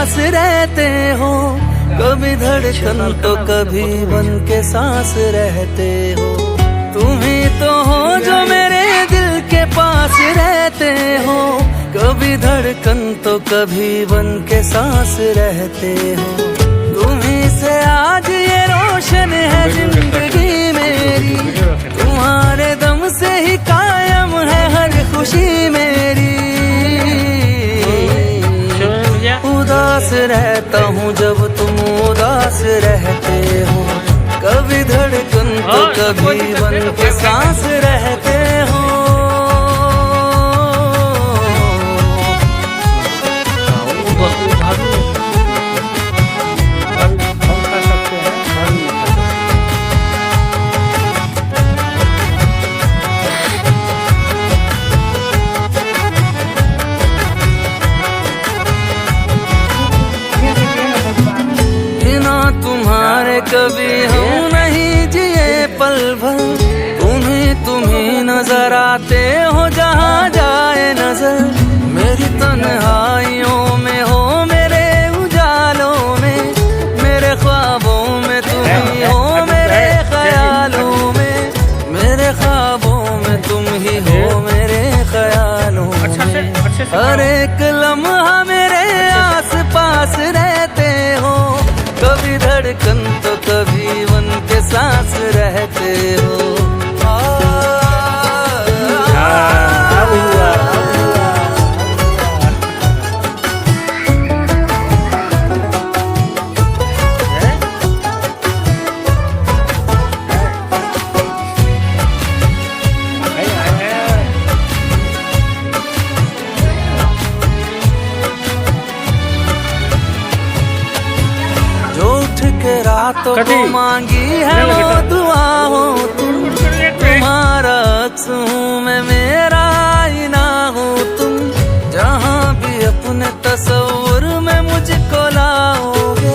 पास रहते हो, कभी धड़कन तो कभी बन के सांस रहते हो। तुम ही तो हो जो मेरे दिल के पास रहते हो, कभी धड़कन तो कभी बन के सांस रहते हो। तुम्ही से आज ये रोशन है जिंदगी मेरी, तुम्हारे दम से ही कायम है हर खुशी मेरी। उदास रहता हूँ जब तुम उदास रहते हो, कभी धड़कन तो कभी बन के सांस रहते हो। तुम्हारे कभी हम नहीं जिए पल भर, तुम्ही नजर आते हो जहाँ जाए नजर। मेरी तन्हाइयों में हो, मेरे उजालों में, मेरे ख्वाबों में तुम ही हो, मेरे ख्यालों में, मेरे ख्वाबों में तुम ही हो, मेरे ख्यालों में। हर एक लम्हा मेरे आस पास रहते हो, कभी धड़कन तो कभी बन के सांस रहते हो। रातों को मांगी है वो दुआ हो तुम, तुम्हारा अक्स हूँ मैं, मेरा आईना हो तुम। जहाँ भी अपने तस्वुर में मुझको लाओगे,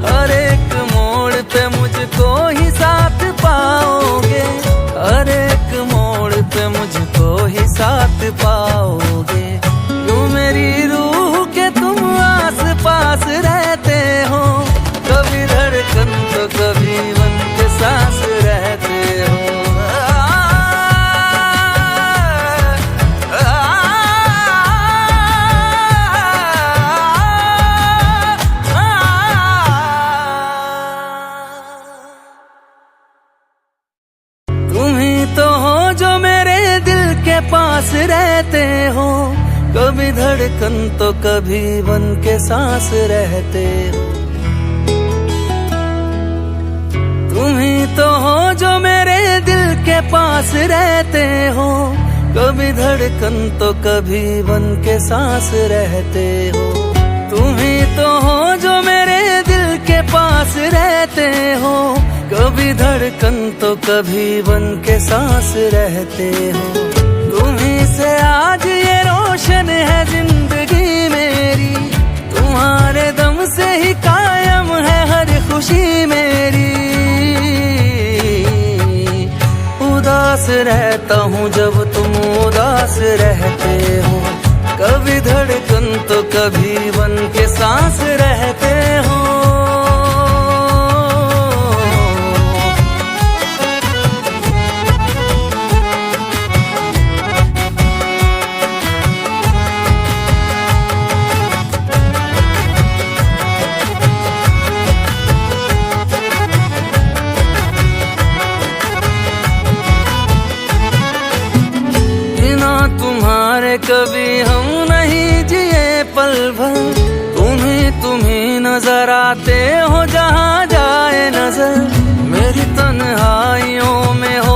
हर एक मोड़ पे मुझको ही साथ पाओगे, हर एक मोड़ पे मुझको ही साथ पाओगे। यूं मेरी रूह के तुम आस पास रहते हो, कभी धड़कन तो कभी बन के सांस रहते हो। तुम ही तो हो जो मेरे दिल के पास रहते हो, कभी धड़कन तो कभी बन के सांस रहते हो। तुम ही तो हो जो मेरे दिल के पास रहते हो, कभी धड़कन तो कभी बन के सांस रहते हो। तुम ही तो हो जो मेरे दिल के पास रहते हो, कभी धड़कन तो कभी बन के सांस रहते हो। तुम ही से आज ये रोशन है जिंदगी मेरी, तुम्हारे दम से ही कायम है हर खुशी मेरी। उदास रहता हूँ जब तुम उदास रहते हो, कभी धड़कन तो कभी बन के सांस रहते हो। तुम्हारे कभी हम नहीं जिए पल भर, तुम्ही नजर आते हो जहाँ जाए नजर। मेरी तन्हाइयों में हो,